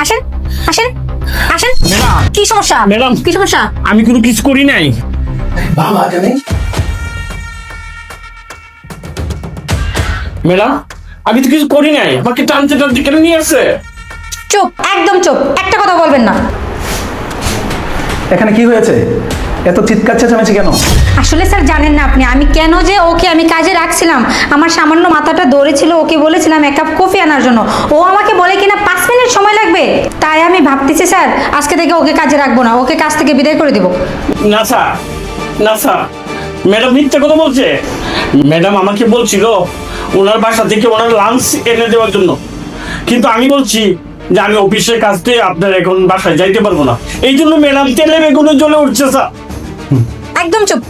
আসেন আসেন আসেন। ম্যাডাম। কি সমস্যা ম্যাডাম। কি সমস্যা? আমি কোনো কিছু করি নাই। বাবা জানে ম্যাডাম, আমি তো কিছু করি নাই, আমাকে টানতে টানতে কেন নিয়ে আসছে? চুপ, একদম চুপ, একটা কথা বলবেন না। এখানে কি হয়েছে? এত চিৎকার চেঁচামেচি কেন? আসলে স্যার জানেন না আপনি আমি কেন যে ওকে আমি কাজে রাখছিলাম, আমার সামান্য মাথাটা ধরেছিল, ওকে বলেছিলাম এক কাপ কফি আনার জন্য, ও আমাকে বলে কিনা 5 মিনিট সময় লাগবে। তাই আমি ভাবতেছি স্যার আজকে থেকে ওকে কাজে রাখবো না, ওকে কাজ থেকে বিদায় করে দিব। না স্যার, না স্যার, ম্যাডাম মিথ্যে কথা বলছে। ম্যাডাম আমাকে বলছিল ওনার বাসা থেকে ওনার লাঞ্চ এনে দেওয়ার জন্য, কিন্তু আমি বলছি যে আমি অফিসের কাজ থেকে আপনার এখন বাসায় যাইতে পারবো না, এই জন্য ম্যাডাম তেলে বেগুনে জ্বলে উঠছে স্যার। একদম চুপ।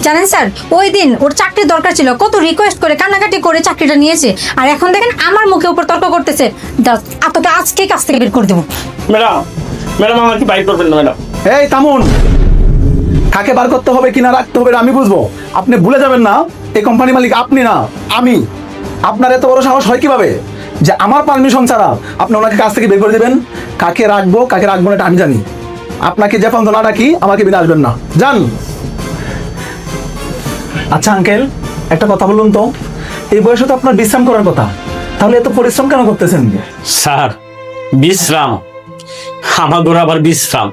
জানেন স্যার ওই দিন ওর চাকরির দরকার ছিল, কত রিকোয়েস্ট করে কান্নাকাটি করে চাকরিটা নিয়েছে, আর এখন দেখেন আমার মুখে উপর তর্ক করতেছে। তোকে আজকে কাজ থেকে বের করে দেবো। ম্যাডাম, ম্যাডাম আমাকে বাইর করবেন না ম্যাডাম। এই থামুন, কাকে বার করতে হবে কিনা রাখতে হবে আমি বুঝবো। আপনি ভুলে যাবেন না এই কোম্পানি মালিক আপনি না আমি। আপনার এত বড় সাহস হয় কিভাবে যে আমার পারমিশন ছাড়া আপনি ওনাকে কাজ থেকে বের করে দেবেন? কাকে রাখবো কাকে রাখবো না এটা আমি জানি। আপনাকে যে পর্যন্ত না ডাকি আমাকে বিনা আসবেন না, যান। আচ্ছা আঙ্কেল, একটা কথা বলুন তো, এই বয়সে তো আপনার বিশ্রাম করার কথা, তাহলে এত পরিশ্রম কেন করতেছেন? স্যার বিশ্রাম? আমাদের আবার বিশ্রাম?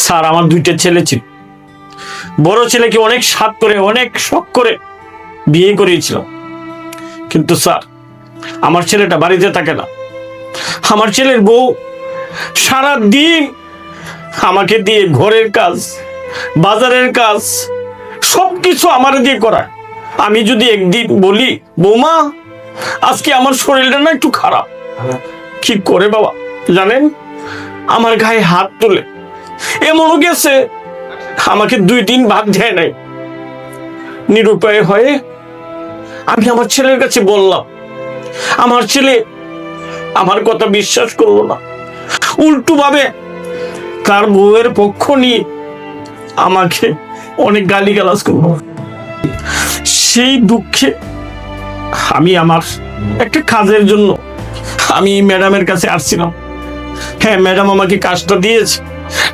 স্যার আমার 2টা ছেলে ছিল, বড় ছেলেকে অনেক সাধ করে অনেক শখ করে বিয়ে করিয়েছিল, কিন্তু স্যার আমার ছেলেটা বাড়িতে থাকে না। আমার ছেলের বউ সারা দিন আমাকে দিয়ে ঘরের কাজ বাজারের কাজ সবকিছু আমার দিয়ে করায়। আমি যদি একদিন বলি বৌমা আজকে আমার শরীরটা না একটু খারাপ, কি করে বাবা জানেন, আমার গায়ে হাত তুলে এমনও গেছে আমাকে 2 দিন ভাত দেয় নাই। নিরুপায় হয়ে আমি আমার ছেলের কাছে বললাম, আমার ছেলে আমার কথা বিশ্বাস করলো না, উল্টো ভাবে তার বউয়ের পক্ষ নিয়ে আমাকে অনেক গালিগালাজ করলো। সেই দুঃখে আমি আমার একটা কাজের জন্য আমি ম্যাডামের কাছে আসছিলাম। হ্যাঁ ম্যাডাম আমাকে কাজটা দিয়েছে,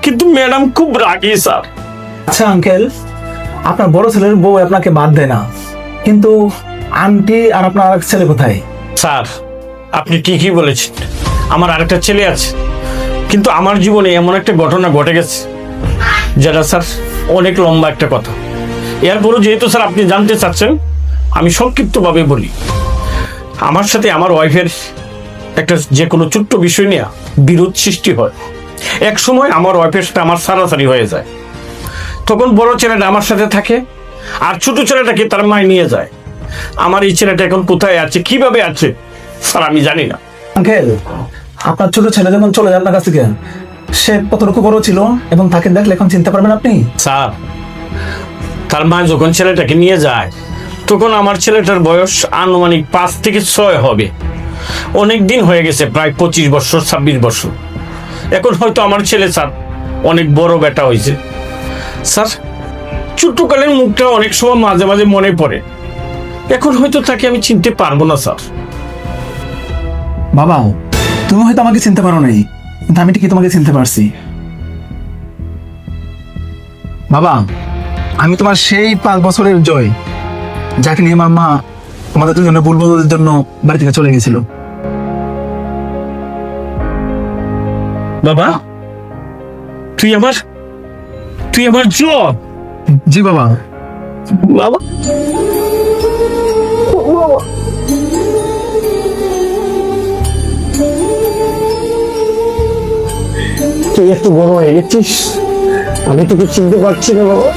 কিন্তু ম্যাডাম খুব রাগী স্যার। আচ্ছা আঙ্কেল, আপনার বড় ছেলের বউ আপনাকে বাদ দেয় না, কিন্তু আন্টি আর আপনার আরেক ছেলে কোথায়? স্যার আপনি ঠিকই বলেছেন, আমার আরেকটা ছেলে আছে, কিন্তু আমার জীবনে এমন একটা ঘটনা ঘটে গেছে যেটা স্যার অনেক লম্বা একটা কথা। এরপরও যেহেতু স্যার আপনি জানতে চাচ্ছেন আমি সংক্ষিপ্তভাবে বলি। আমার সাথে আমার ওয়াইফের একটা যে কোনো ছোট্ট বিষয় নিয়ে বিরোধ সৃষ্টি হয়। এক সময় আমার ওয়াইফের সাথে আমার সারাসারি হয়ে যায়, তখন বড় ছেলেটা আমার সাথে থাকে আর ছোট ছেলেটাকে তার মায় নিয়ে যায়। আমার এই ছেলেটা এখন কোথায় আছে কিভাবে আছে স্যার আমি জানি না। আঙ্কেল, আপনার ছোট ছেলে যখন চলে যান আপনার কাছ থেকে, সে কতটুকু বড় ছিল এবং তাকে দেখলে এখন চিনতে পারবেন আপনি? স্যার তার মা যখন ছেলেটাকে নিয়ে যায় তখন আমার ছেলেটার বয়স আনুমানিক 5 থেকে 6 হবে। অনেক দিন হয়ে গেছে, প্রায় 25 বছর 26 বছর। এখন হয়তো আমার ছেলে স্যার অনেক বড় বেটা হয়েছে। স্যার ছোট্টকালের মুখটা অনেক সময় মাঝে মাঝে মনে পড়ে, এখন হয়তো তাকে আমি চিনতে পারবো না স্যার। বাবা, তুমি হয়তো আমাকে চিনতে পারো নাই, কিন্তু আমি ঠিকই তোমাকে চিনতে পারছি। বাবা, আমি তোমার সেই 5 বছরের জয়, যাকে নিয়ে আমার মা তোমাদের দুজনের ভুল বোঝার জন্য বাড়ি থেকে চলে গেছিল। বাবা তুই আমার জয়? জি বাবা। বাবা তুই একটু বড় হয়ে গেছিস, আমি তোকে চিনতে পারছি না বাবা।